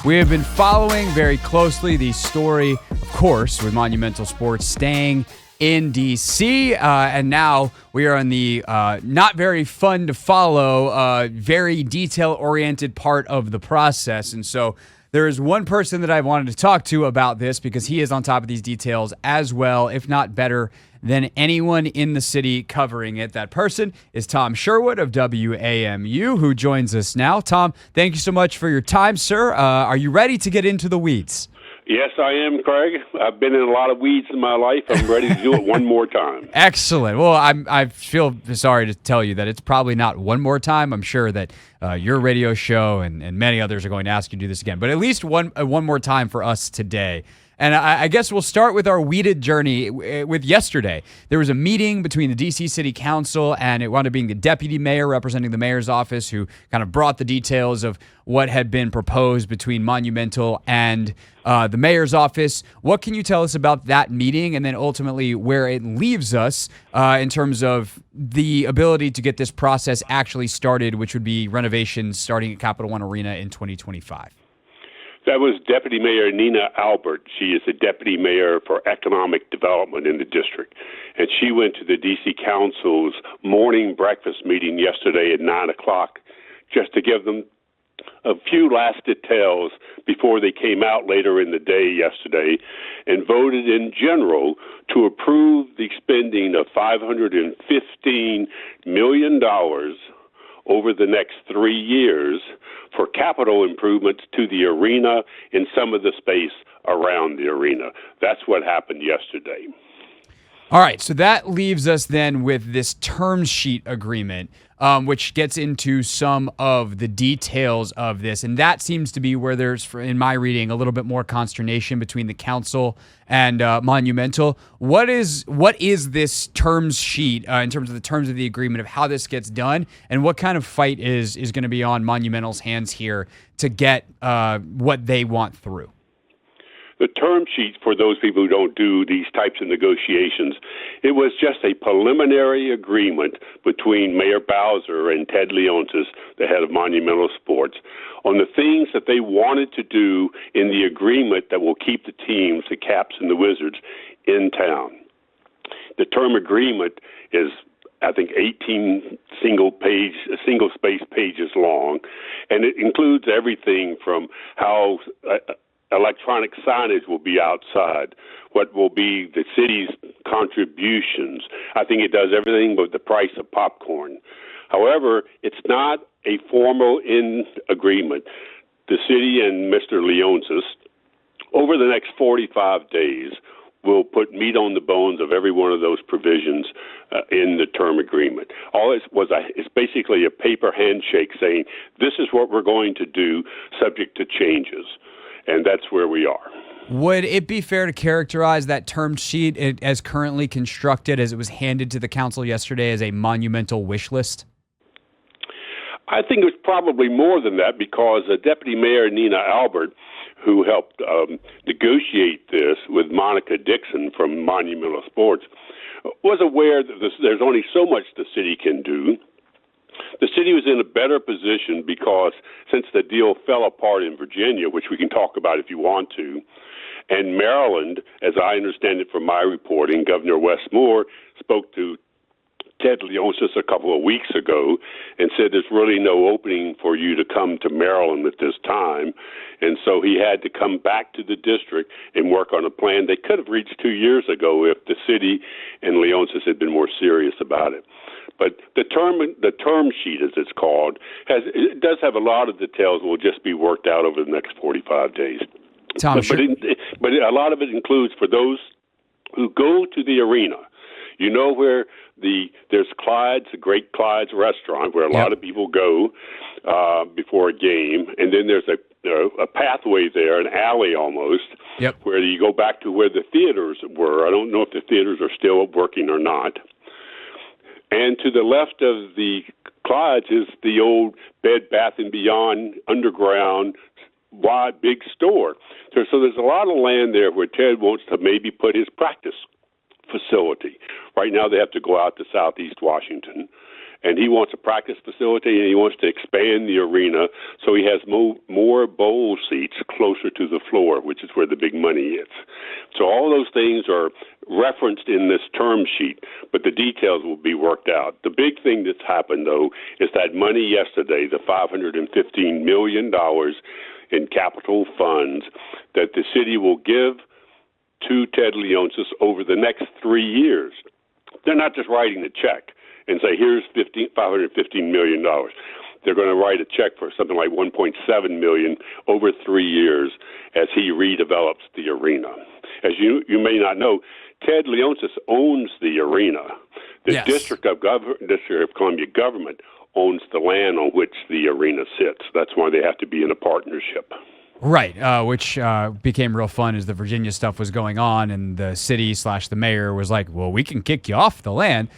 We have been following very closely the story, of course, with Monumental Sports staying in D.C., and now we are on the not very fun to follow, very detail-oriented part of the process. And so there is one person that I wanted to talk to about this because he is on top of these details as well, if not better than anyone in the city covering it. That person is Tom Sherwood of WAMU, who joins us now. Tom, thank you so much for your time, sir. Are you ready to get into the weeds? Yes, I am, Craig. I've been in a lot of weeds in my life. I'm ready to do it one more time. Excellent. Well, I feel sorry to tell you that it's probably not one more time. I'm sure that your radio show and many others are going to ask you to do this again, but at least one more time for us today. And I guess we'll start with our weeded journey with yesterday. There was a meeting between the D.C. City Council and it wound up being the deputy mayor representing the mayor's office who kind of brought the details of what had been proposed between Monumental and the mayor's office. What can you tell us about that meeting and then ultimately where it leaves us in terms of the ability to get this process actually started, which would be renovations starting at Capital One Arena in 2025? That was Deputy Mayor Nina Albert. She is the Deputy Mayor for Economic Development in the district. And she went to the D.C. Council's morning breakfast meeting yesterday at 9 o'clock just to give them a few last details before they came out later in the day yesterday and voted in general to approve the spending of $515 million over the next 3 years for capital improvements to the arena and some of the space around the arena. That's what happened yesterday. All right, so that leaves us then with this term sheet agreement, which gets into some of the details of this. And that seems to be where there's, in my reading, a little bit more consternation between the council and Monumental. What is this terms sheet in terms of the terms of the agreement of how this gets done, and what kind of fight is going to be on Monumental's hands here to get what they want through? The term sheet, for those people who don't do these types of negotiations, it was just a preliminary agreement between Mayor Bowser and Ted Leonsis, the head of Monumental Sports, on the things that they wanted to do in the agreement that will keep the teams, the Caps and the Wizards, in town. The term agreement is, I think, 18 single-space pages long, and it includes everything from how electronic signage will be outside, what will be the city's contributions. I think it does everything but the price of popcorn. However, it's not a formal agreement. The city and Mr. Leonsis, over the next 45 days, will put meat on the bones of every one of those provisions in the term agreement. All it was it's basically a paper handshake saying, this is what we're going to do subject to changes. And that's where we are. Would it be fair to characterize that term sheet as currently constructed, as it was handed to the council yesterday, as a monumental wish list? I think it was probably more than that because Deputy Mayor Nina Albert, who helped negotiate this with Monica Dixon from Monumental Sports, was aware that there's only so much the city can do. The city was in a better position because since the deal fell apart in Virginia, which we can talk about if you want to, and Maryland, as I understand it from my reporting, Governor Wes Moore spoke to Ted Leonsis a couple of weeks ago and said there's really no opening for you to come to Maryland at this time. And so he had to come back to the district and work on a plan they could have reached 2 years ago if the city and Leonsis had been more serious about it. But the term sheet, as it's called, it does have a lot of details that will just be worked out over the next 45 days. Tom, but a lot of it includes for those who go to the arena. You know where there's Clyde's, the Great Clyde's restaurant, where a lot of people go before a game, and then there's a pathway there, an alley almost, where you go back to where the theaters were. I don't know if the theaters are still working or not. And to the left of the Clyde's is the old Bed Bath & Beyond underground wide big store. So there's a lot of land there where Ted wants to maybe put his practice facility. Right now they have to go out to Southeast Washington. and he wants a practice facility, and he wants to expand the arena so he has more bowl seats closer to the floor, which is where the big money is. So all those things are referenced in this term sheet, but the details will be worked out. The big thing that's happened, though, is that money yesterday, the $515 million in capital funds that the city will give to Ted Leonsis over the next 3 years. They're not just writing a check and say, here's $515 million. They're going to write a check for something like $1.7 million over 3 years as he redevelops the arena. As you may not know, Ted Leonsis owns the arena. The Yes. District of Columbia government owns the land on which the arena sits. That's why they have to be in a partnership. Right, which became real fun as the Virginia stuff was going on, and the city / the mayor was like, "Well, we can kick you off the land."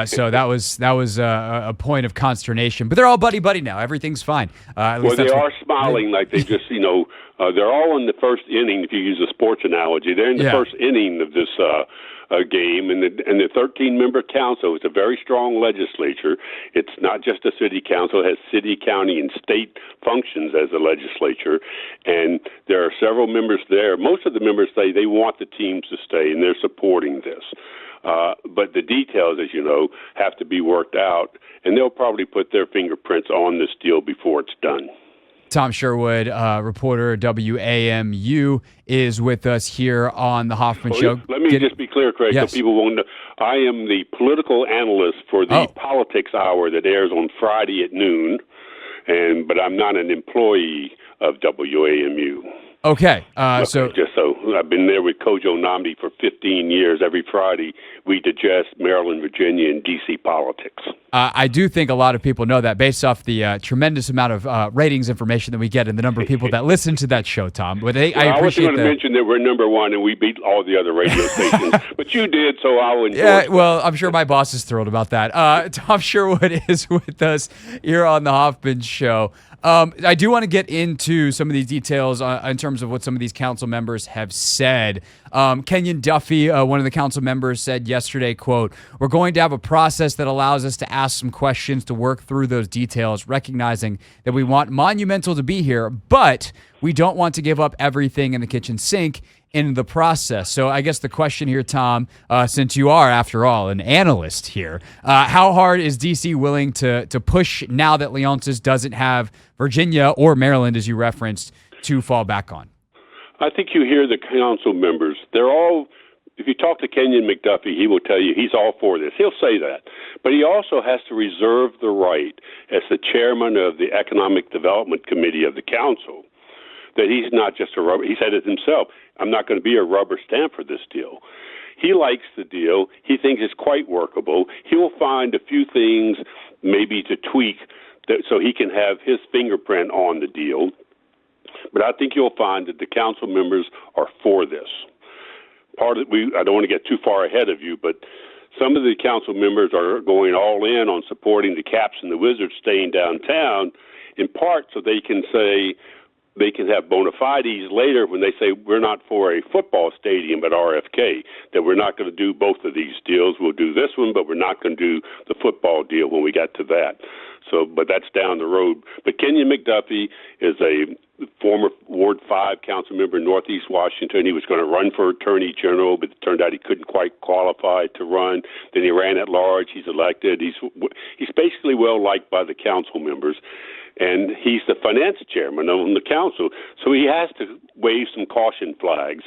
So that was a point of consternation. But they're all buddy now. Everything's fine. Well, they are smiling like they just, they're all in the first inning. If you use a sports analogy, they're in the first inning of this game, and the 13-member council is a very strong legislature. It's not just a city council; it has city, county, and state functions as a legislature. And there are several members there. Most of the members say they want the teams to stay, and they're supporting this. But the details, as you know, have to be worked out, and they'll probably put their fingerprints on this deal before it's done. Tom Sherwood, reporter, WAMU, is with us here on the Hoffman Show. Let me just be clear, Craig, so people won't know. I am the political analyst for the Politics Hour that airs on Friday at noon, but I'm not an employee of WAMU. Okay, so I've been there with Kojo Nnamdi for 15 years. Every Friday, we digest Maryland, Virginia, and D.C. politics. I do think a lot of people know that based off the tremendous amount of ratings information that we get and the number of people that listen to that show, Tom. But I appreciate I wasn't going to mention that we're number one and we beat all the other radio stations, but you did, so I'll enjoy it. Well, I'm sure my boss is thrilled about that. Tom Sherwood is with us here on the Hoffman Show. I do want to get into some of these details in terms of what some of these council members have said. Kenyon Duffy, one of the council members, said yesterday, quote, "We're going to have a process that allows us to ask some questions to work through those details, recognizing that we want Monumental to be here, but we don't want to give up everything in the kitchen sink in the process." So I guess the question here, Tom, since you are, after all, an analyst here, how hard is D.C. willing to push now that Leonsis doesn't have Virginia or Maryland, as you referenced, to fall back on? I think you hear the council members. They're all, if you talk to Kenyon McDuffie, he will tell you he's all for this. He'll say that. But he also has to reserve the right, as the chairman of the Economic Development Committee of the council, that he's not just a rubber. He said it himself. I'm not going to be a rubber stamp for this deal. He likes the deal. He thinks it's quite workable. He will find a few things maybe to tweak so he can have his fingerprint on the deal. But I think you'll find that the council members are for this. I don't want to get too far ahead of you, but some of the council members are going all in on supporting the Caps and the Wizards staying downtown, in part so they can say, they can have bona fides later when they say we're not for a football stadium at RFK, that we're not going to do both of these deals. We'll do this one, but we're not going to do the football deal when we get to that. So, but that's down the road. But Kenyon McDuffie is a former Ward 5 council member in Northeast Washington. He was going to run for Attorney General, but it turned out he couldn't quite qualify to run. Then he ran at large. He's elected. He's basically well liked by the council members. And he's the finance chairman on the council, so he has to wave some caution flags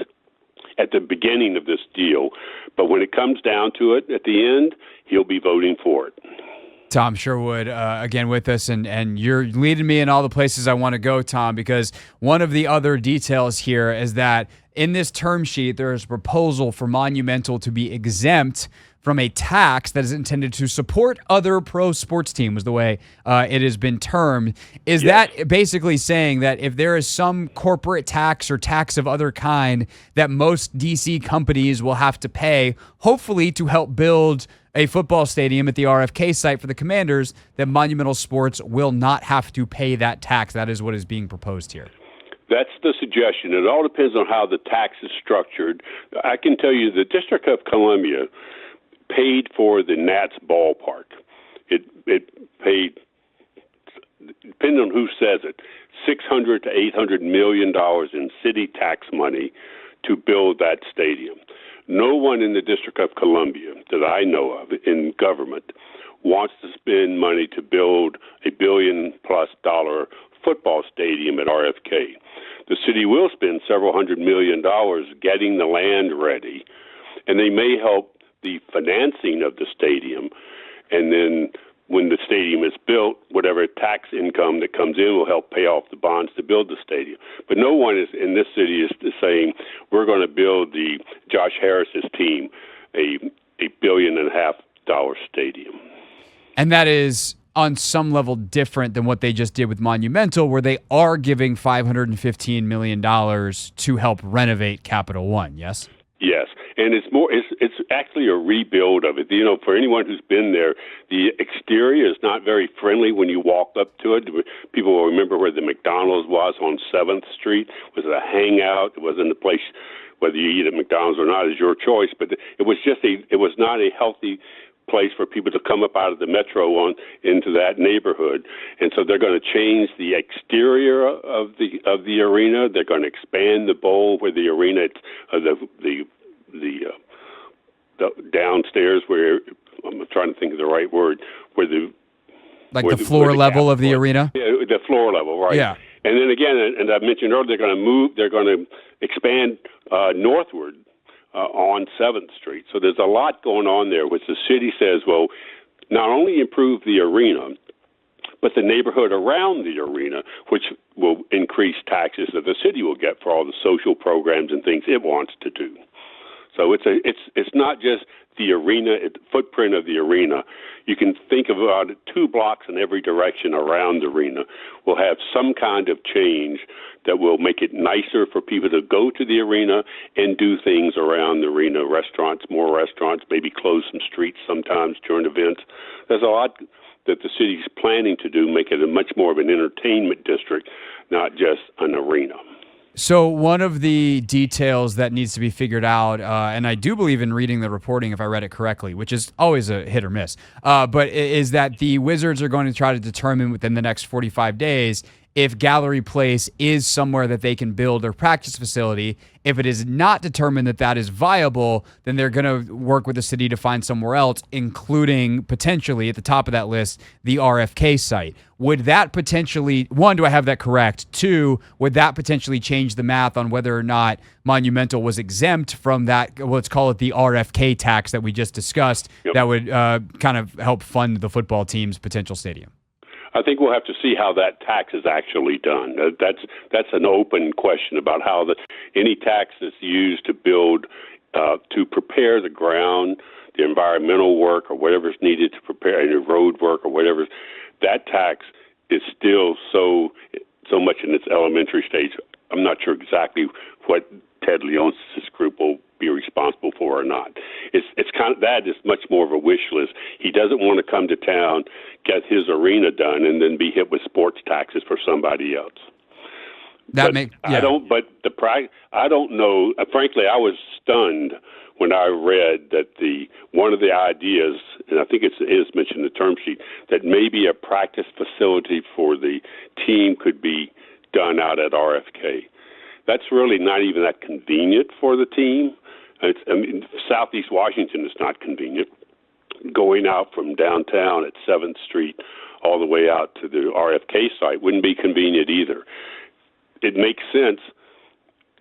at the beginning of this deal. But when it comes down to it, at the end, he'll be voting for it. Tom Sherwood, again with us, and you're leading me in all the places I want to go, Tom, because one of the other details here is that in this term sheet, there is a proposal for Monumental to be exempt from a tax that is intended to support other pro sports teams, the way it has been termed. Is that basically saying that if there is some corporate tax or tax of other kind that most DC companies will have to pay, hopefully to help build a football stadium at the RFK site for the Commanders, that Monumental Sports will not have to pay that tax? That is what is being proposed here. That's the suggestion. It all depends on how the tax is structured. I can tell you the District of Columbia paid for the Nats ballpark. It it paid, depending on who says it, $600 to $800 million in city tax money to build that stadium. No one in the District of Columbia that I know of in government wants to spend money to build a $1 billion-plus football stadium at RFK. The city will spend several $100 million getting the land ready, and they may help the financing of the stadium, and then when the stadium is built, whatever tax income that comes in will help pay off the bonds to build the stadium. But no one is in this city is saying we're going to build the Josh Harris's team a $1.5 billion stadium. And that is on some level different than what they just did with Monumental, where they are giving $515 million to help renovate Capital One, yes? Yes, and it's actually a rebuild of it. For anyone who's been there, the exterior is not very friendly when you walk up to it. People will remember where the McDonald's was on 7th Street. It was a hangout. It wasn't a place, whether you eat at McDonald's or not is your choice, but it was not a healthy place for people to come up out of the metro into that neighborhood. And so they're going to change the exterior of the arena. They're going to expand the bowl where the arena, the downstairs where, I'm trying to think of the right word, where the floor level of the arena? Yeah, the floor level, right. Yeah. And then again, and I mentioned earlier, they're going to expand northward on 7th Street. So there's a lot going on there, which the city says will not only improve the arena, but the neighborhood around the arena, which will increase taxes that the city will get for all the social programs and things it wants to do. So it's not just the arena, the footprint of the arena. You can think about it, 2 blocks in every direction around the arena will have some kind of change that will make it nicer for people to go to the arena and do things around the arena, more restaurants, maybe close some streets sometimes during events. There's a lot that the city's planning to do, make it a much more of an entertainment district, not just an arena. So one of the details that needs to be figured out, and I do believe in reading the reporting if I read it correctly, which is always a hit or miss, but is that the Wizards are going to try to determine within the next 45 days if Gallery Place is somewhere that they can build their practice facility. If it is not determined that that is viable, then they're going to work with the city to find somewhere else, including potentially at the top of that list, the RFK site. Would that potentially, one, do I have that correct? 2, would that potentially change the math on whether or not Monumental was exempt from that, let's call it the RFK tax that we just discussed, that would kind of help fund the football team's potential stadium? I think we'll have to see how that tax is actually done. That's an open question about how any tax that's used to build, to prepare the ground, the environmental work or whatever's needed to prepare any road work or whatever, that tax is still so much in its elementary stage. I'm not sure exactly what Ted Leonsis' group will be responsible for or not. It's kind of, that is much more of a wish list. He doesn't want to come to town, get his arena done, and then be hit with sports taxes for somebody else. I don't know. Frankly, I was stunned when I read that one of the ideas, and I think it is mentioned in the term sheet, that maybe a practice facility for the team could be done out at RFK. That's really not even that convenient for the team. Southeast Washington is not convenient. Going out from downtown at 7th Street all the way out to the RFK site wouldn't be convenient either. It makes sense,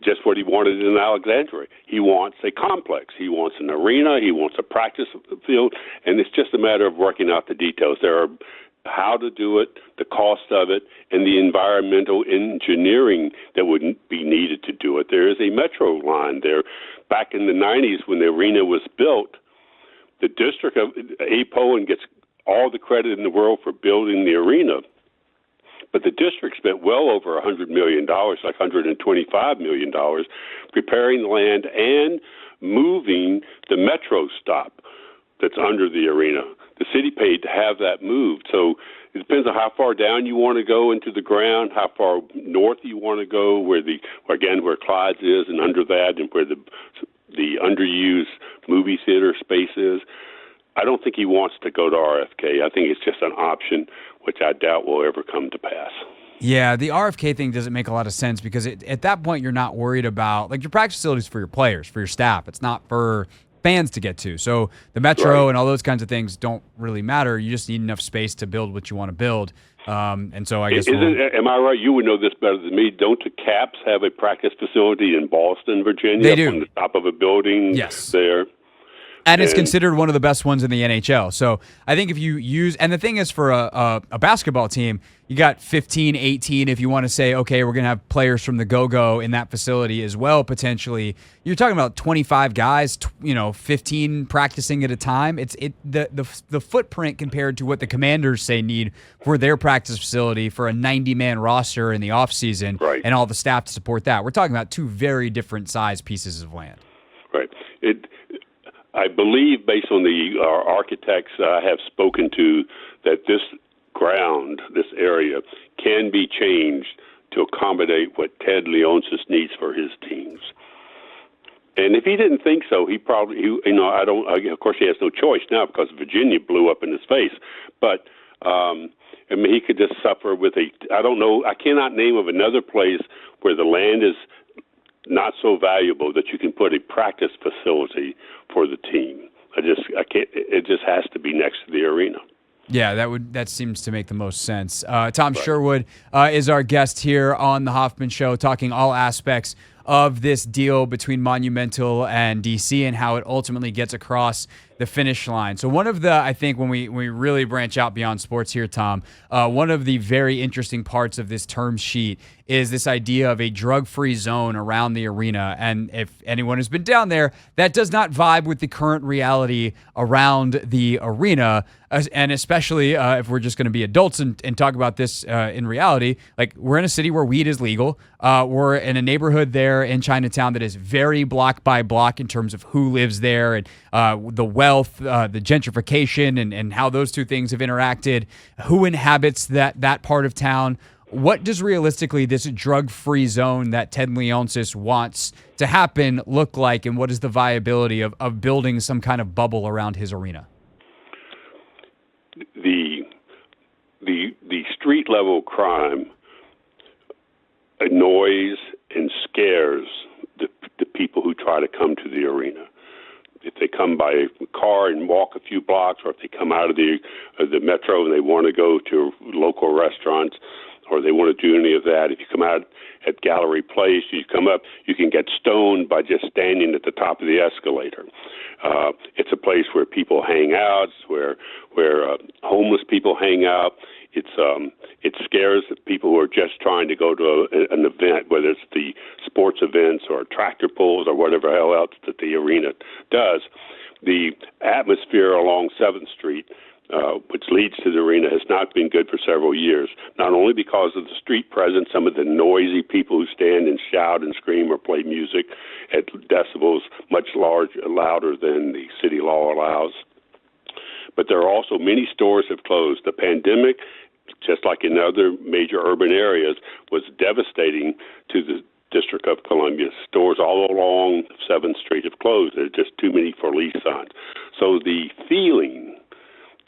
just what he wanted in Alexandria. He wants a complex. He wants an arena. He wants a practice field. And it's just a matter of working out the details. There are how to do it, the cost of it, and the environmental engineering that would be needed to do it. There is a metro line there. Back in the 90s when the arena was built, the district of Apollon gets all the credit in the world for building the arena. But the district spent well over $100 million, like $125 million, preparing the land and moving the metro stop that's under the arena. The city paid to have that moved. So it depends on how far down you want to go into the ground, how far north you want to go, where Clyde's is, and under that, and where the underused movie theater space is. I don't think he wants to go to RFK. I think it's just an option, which I doubt will ever come to pass. Yeah, the RFK thing doesn't make a lot of sense because at that point you're not worried about, like, your practice facilities for your players, for your staff. It's not for fans to get to. So the Metro and all those kinds of things don't really matter. You just need enough space to build what you want to build. And so I guess am I right? You would know this better than me. Don't the Caps have a practice facility in Boston, Virginia? They do. On the top of a building there. And it's considered one of the best ones in the NHL. So I think if you use, and the thing is for a basketball team, you got 15, 18. If you want to say, okay, we're going to have players from the go-go in that facility as well, potentially. You're talking about 25 guys, 15 practicing at a time. The footprint compared to what the Commanders say need for their practice facility for a 90-man roster in the offseason and all the staff to support that. We're talking about two very different size pieces of land. Right. I believe, based on the architects I have spoken to, that this ground, this area, can be changed to accommodate what Ted Leonsis needs for his teams. And if he didn't think so, he probably, of course he has no choice now because Virginia blew up in his face. But, he could just suffer with I don't know, I cannot name of another place where the land is not so valuable that you can put a practice facility for the team. I can't. It just has to be next to the arena. Yeah, that seems to make the most sense. Tom Sherwood is our guest here on the Hoffman Show, talking all aspects of this deal between Monumental and DC and how it ultimately gets across the finish line. So one of the, I think when we really branch out beyond sports here, Tom, one of the very interesting parts of this term sheet is this idea of a drug-free zone around the arena. And if anyone has been down there, that does not vibe with the current reality around the arena. And especially if we're just going to be adults and talk about this in reality, like, we're in a city where weed is legal. We're in a neighborhood there in Chinatown that is very block by block in terms of who lives there and the wealth, the gentrification, and how those two things have interacted, who inhabits that part of town. What does realistically this drug-free zone that Ted Leonsis wants to happen look like, and what is the viability of building some kind of bubble around his arena? The street level crime annoys and scares the people who try to come to the arena. If they come by car and walk a few blocks, or if they come out of the metro and they want to go to local restaurants, or they want to do any of that, if you come out at Gallery Place, you come up, you can get stoned by just standing at the top of the escalator. It's a place where people hang out, where homeless people hang out. It scares the people who are just trying to go to an event, whether it's the sports events or tractor pulls or whatever hell else that the arena does. The atmosphere along 7th Street, which leads to the arena, has not been good for several years, not only because of the street presence, some of the noisy people who stand and shout and scream or play music at decibels much louder than the city law allows, but there are also many stores have closed. The pandemic, just like in other major urban areas, was devastating to the District of Columbia. Stores all along 7th Street have closed. There are just too many for lease signs. So the feeling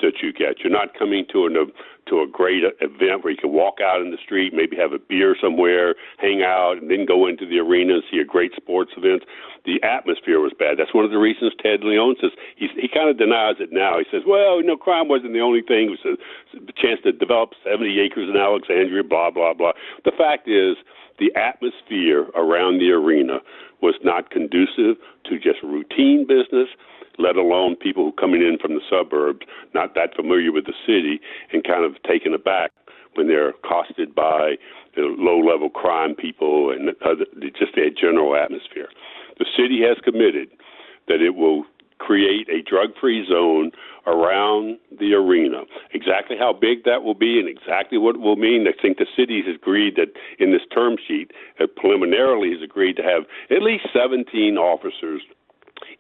that you get, you're not coming to a great event where you can walk out in the street, maybe have a beer somewhere, hang out, and then go into the arena and see a great sports event. The atmosphere was bad. That's one of the reasons Ted Leonsis, he kind of denies it now. He says, well, crime wasn't the only thing. It was a chance to develop 70 acres in Alexandria, blah, blah, blah. The fact is, the atmosphere around the arena was not conducive to just routine business, let alone people who coming in from the suburbs, not that familiar with the city, and kind of taken aback when they're accosted by low-level crime people and just a general atmosphere. The city has committed that it will create a drug-free zone around the arena. Exactly how big that will be and exactly what it will mean, I think the city has agreed that in this term sheet, preliminarily has agreed to have at least 17 officers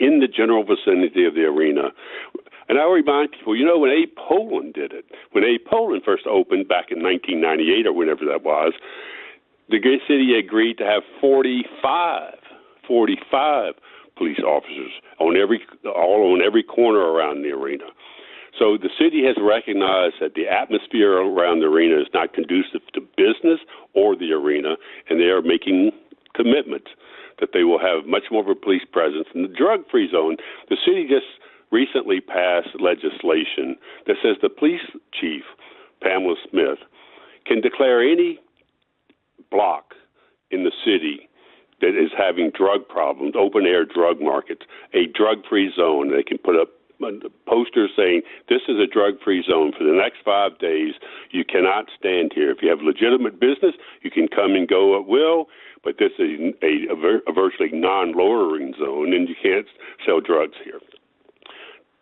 in the general vicinity of the arena. And I remind people, when Abe Poland did it, when Abe Poland first opened back in 1998 or whenever that was, the city agreed to have 45 police officers on every corner around the arena. So the city has recognized that the atmosphere around the arena is not conducive to business or the arena, and they are making commitments that they will have much more of a police presence. In the drug-free zone, the city just recently passed legislation that says the police chief, Pamela Smith, can declare any block in the city that is having drug problems, open-air drug markets, a drug-free zone. They can put up posters saying, this is a drug-free zone for the next 5 days. You cannot stand here. If you have legitimate business, you can come and go at will, but this is a virtually non-lowering zone, and you can't sell drugs here.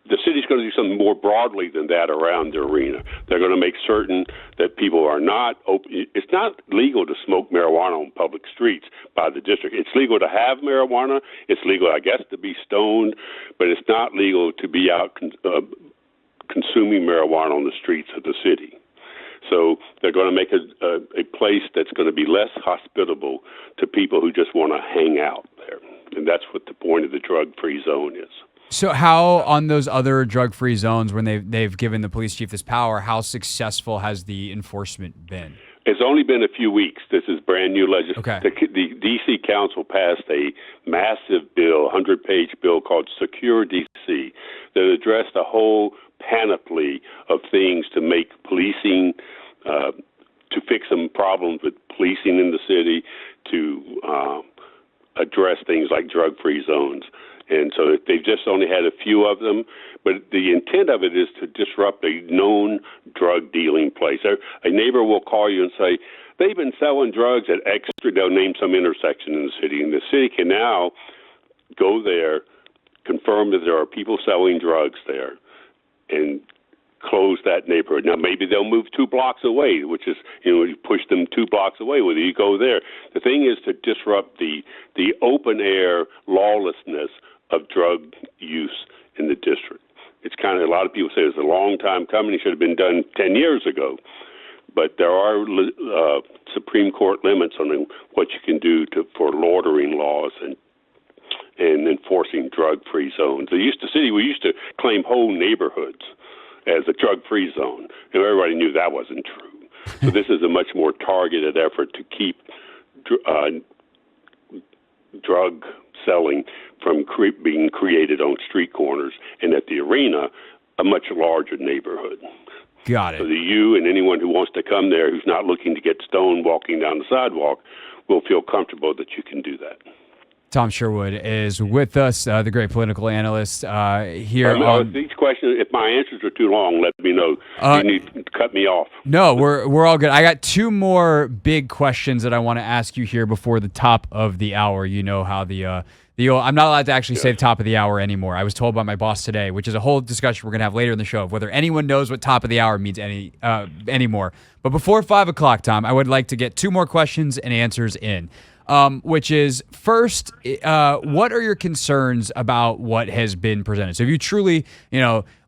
The city's going to do something more broadly than that around the arena. They're going to make certain that people are not open. It's not legal to smoke marijuana on public streets by the district. It's legal to have marijuana. It's legal, I guess, to be stoned, but it's not legal to be out consuming marijuana on the streets of the city. So they're going to make a place that's going to be less hospitable to people who just want to hang out there. And that's what the point of the drug-free zone is. So how, on those other drug-free zones, when they've given the police chief this power, how successful has the enforcement been? It's only been a few weeks. This is brand new legislation. Okay. The D.C. Council passed a massive bill, 100-page bill called Secure D.C. that addressed a whole panoply of things to make policing, to fix some problems with policing in the city, to address things like drug-free zones. And so they've just only had a few of them, but the intent of it is to disrupt a known drug dealing place. A neighbor will call you and say, they've been selling drugs at extra, they'll name some intersection in the city, and the city can now go there, confirm that there are people selling drugs there, and close that neighborhood. Now, maybe they'll move 2 blocks away, which is, you push them 2 blocks away, whether you go there. The thing is to disrupt the open-air lawlessness of drug use in the district. It's kind of, a lot of people say it's a long time coming. It should have been done 10 years ago. But there are Supreme Court limits on what you can do for loitering laws and enforcing drug-free zones. We used to claim whole neighborhoods as a drug-free zone, and everybody knew that wasn't true. So this is a much more targeted effort to keep drug selling from being created on street corners, and at the arena, a much larger neighborhood. Got it. So that you and anyone who wants to come there who's not looking to get stoned walking down the sidewalk will feel comfortable that you can do that. Tom Sherwood is with us, the great political analyst here. Each question, if my answers are too long, let me know. You need to cut me off. No, we're all good. I got 2 more big questions that I want to ask you here before the top of the hour. You know how I'm not allowed to actually say the top of the hour anymore. I was told by my boss today, which is a whole discussion we're going to have later in the show, of whether anyone knows what top of the hour means anymore. But before 5 o'clock, Tom, I would like to get 2 more questions and answers in. Which is, first, what are your concerns about what has been presented? So if you truly,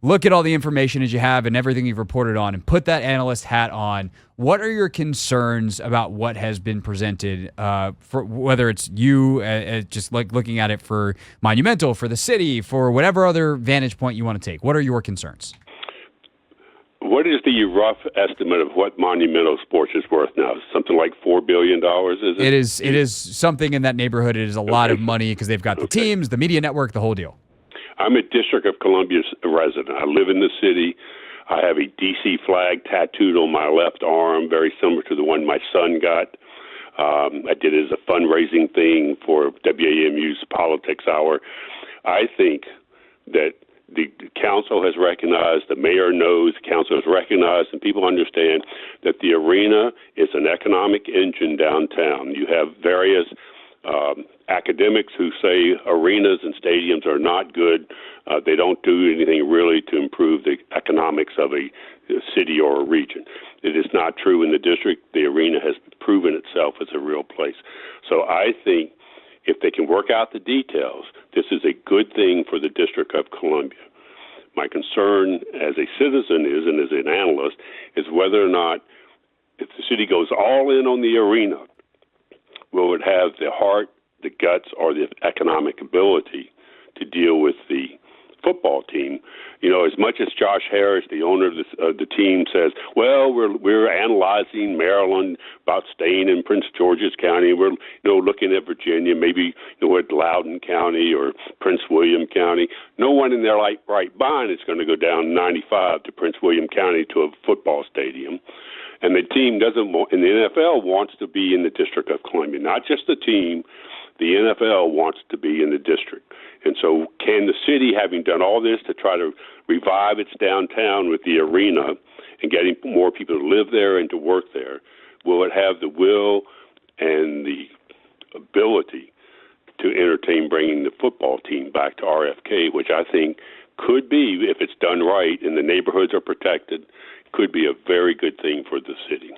look at all the information as you have and everything you've reported on and put that analyst hat on, what are your concerns about what has been presented, for whether it's you just like looking at it for Monumental, for the city, for whatever other vantage point you want to take? What are your concerns? What is the rough estimate of what Monumental Sports is worth now? Something like $4 billion, is it? It is something in that neighborhood. It is a lot of money because they've got the teams, the media network, the whole deal. I'm a District of Columbia resident. I live in the city. I have a D.C. flag tattooed on my left arm, very similar to the one my son got. I did it as a fundraising thing for WAMU's Politics Hour. I think that the council has recognized, the mayor knows, the council has recognized, and people understand that the arena is an economic engine downtown. You have various academics who say arenas and stadiums are not good. They don't do anything really to improve the economics of a city or a region. It is not true in the district. The arena has proven itself as a real place. So I think if they can work out the details, this is a good thing for the District of Columbia. My concern as a citizen is, and as an analyst, is whether or not, if the city goes all in on the arena, will it have the heart, the guts, or the economic ability to deal with the football team. As much as Josh Harris, the owner of the team, says, well, we're analyzing Maryland about staying in Prince George's County. We're looking at Virginia, maybe at Loudoun County or Prince William County. No one in their right mind is going to go down 95 to Prince William County to a football stadium. And the team doesn't want, and the NFL wants to be in the District of Columbia, not just the team. The NFL wants to be in the district. And so can the city, having done all this to try to revive its downtown with the arena and getting more people to live there and to work there, will it have the will and the ability to entertain bringing the football team back to RFK, which I think could be, if it's done right and the neighborhoods are protected, could be a very good thing for the city.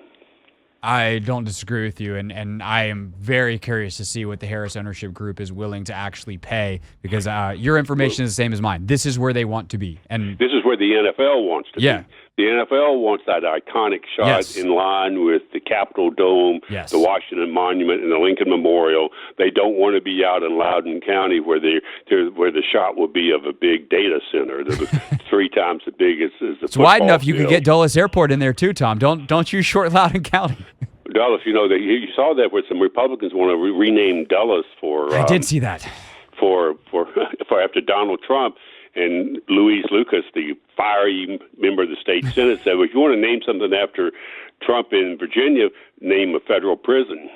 I don't disagree with you, and I am very curious to see what the Harris ownership group is willing to actually pay, because your information is the same as mine. This is where they want to be. And this is where the NFL wants to be. The NFL wants that iconic shot in line with the Capitol Dome, the Washington Monument, and the Lincoln Memorial. They don't want to be out in Loudoun County where the shot will be of a big data center that was 3 times as big as the It's wide enough you could get Dulles Airport in there too, Tom. Don't you short Loudoun County. Dulles, you saw that where some Republicans want to rename Dulles for. I did see that. For after Donald Trump. And Louise Lucas, the fiery member of the state Senate, said, well, if you want to name something after Trump in Virginia, name a federal prison.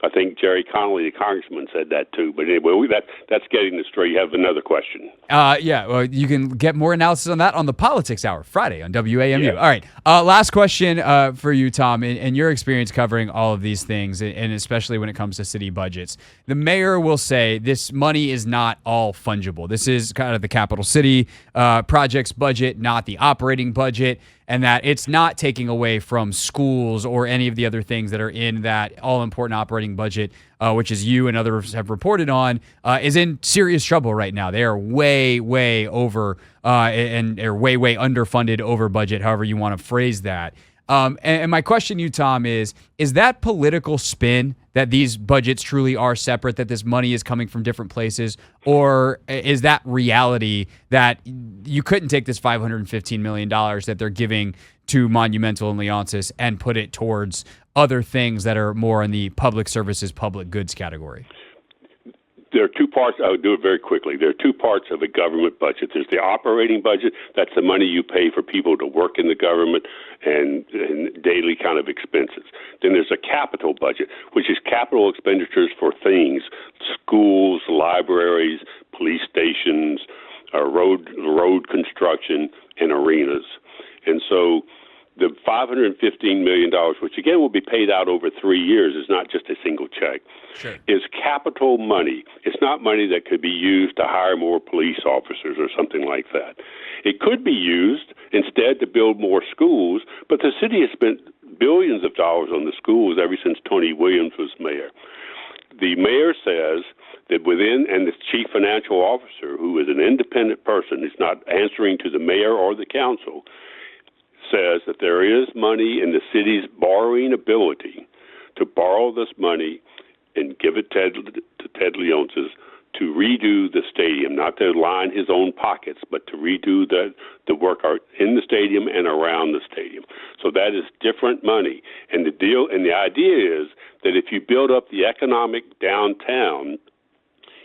I think Jerry Connolly, the congressman, said that too. But anyway, that's getting astray. You have another question. Well, you can get more analysis on that on the Politics Hour, Friday on WAMU. Yeah. All right. Last question for you, Tom. In your experience covering all of these things, and especially when it comes to city budgets, the mayor will say this money is not all fungible. This is kind of the capital city projects budget, not the operating budget, and that it's not taking away from schools or any of the other things that are in that all-important operating budget, which, as you and others have reported on, is in serious trouble right now. They are way, way over and are way, way underfunded, over budget, however you want to phrase that. And my question to you, Tom, is that political spin that these budgets truly are separate, that this money is coming from different places, or is that reality that you couldn't take this $515 million that they're giving to Monumental and Leonsis and put it towards other things that are more in the public services, public goods category? There are 2 parts. I would do it very quickly. There are 2 parts of a government budget. There's the operating budget. That's the money you pay for people to work in the government and daily kind of expenses. Then there's a capital budget, which is capital expenditures for things, schools, libraries, police stations, road construction, and arenas. And so the $515 million, which again will be paid out over 3 years, is not just a single check, is capital money. It's not money that could be used to hire more police officers or something like that. It could be used instead to build more schools, but the city has spent billions of dollars on the schools ever since Tony Williams was mayor. The mayor says that and the chief financial officer, who is an independent person, is not answering to the mayor or the council, says that there is money in the city's borrowing ability to borrow this money and give it to Ted Leonsis to redo the stadium, not to line his own pockets, but to redo the work in the stadium and around the stadium. So that is different money. And the idea is that if you build up the economic downtown,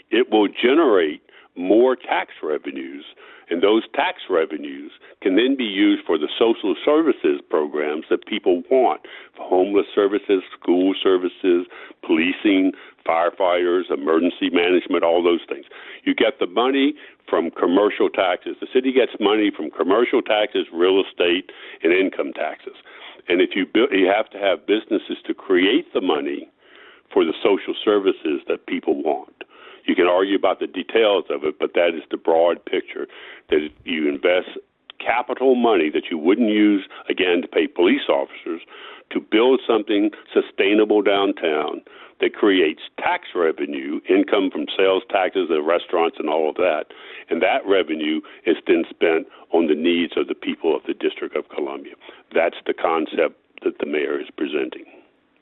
it will generate more tax revenues, and those tax revenues can then be used for the social services programs that people want, for homeless services, school services, policing, firefighters, emergency management, all those things. You get the money from commercial taxes. The city gets money from commercial taxes, real estate, and income taxes. And if you have to have businesses to create the money for the social services that people want. You can argue about the details of it, but that is the broad picture, that you invest capital money that you wouldn't use, again, to pay police officers, to build something sustainable downtown that creates tax revenue, income from sales taxes of restaurants and all of that, and that revenue is then spent on the needs of the people of the District of Columbia. That's the concept that the mayor is presenting.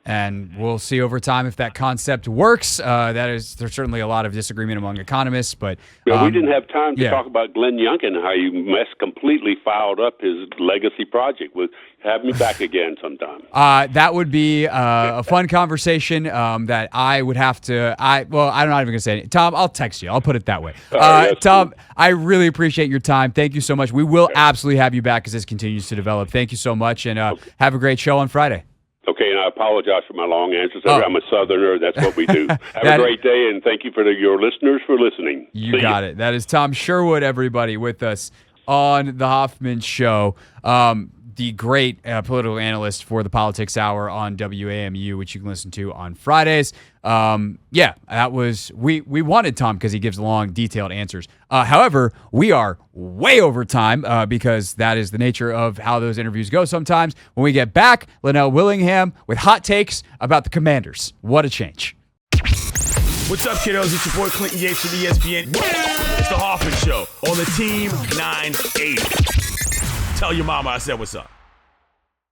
And we'll see over time if that concept works. There's certainly a lot of disagreement among economists, but we didn't have time to talk about Glenn Youngkin, how he completely fouled up his legacy project. Have me back again sometime. That would be a fun conversation that I would have to. I'm not even going to say it. Tom, I'll text you. I'll put it that way. Tom, cool. I really appreciate your time. Thank you so much. We will absolutely have you back as this continues to develop. Thank you so much, and have a great show on Friday. Okay, and I apologize for my long answers. I'm a Southerner. That's what we do. Have a great day, and thank you for your listeners for listening. You got it. That is Tom Sherwood, everybody, with us on The Hoffman Show. The great political analyst for the Politics Hour on WAMU, which you can listen to on Fridays. That was we wanted Tom because he gives long, detailed answers. However, we are way over time because that is the nature of how those interviews go sometimes. When we get back, Linnell Willingham with hot takes about the Commanders. What a change. What's up, kiddos? It's your boy Clinton Yates from ESPN. It's The Hoffman Show on the Team 980. Tell your mama I said what's up.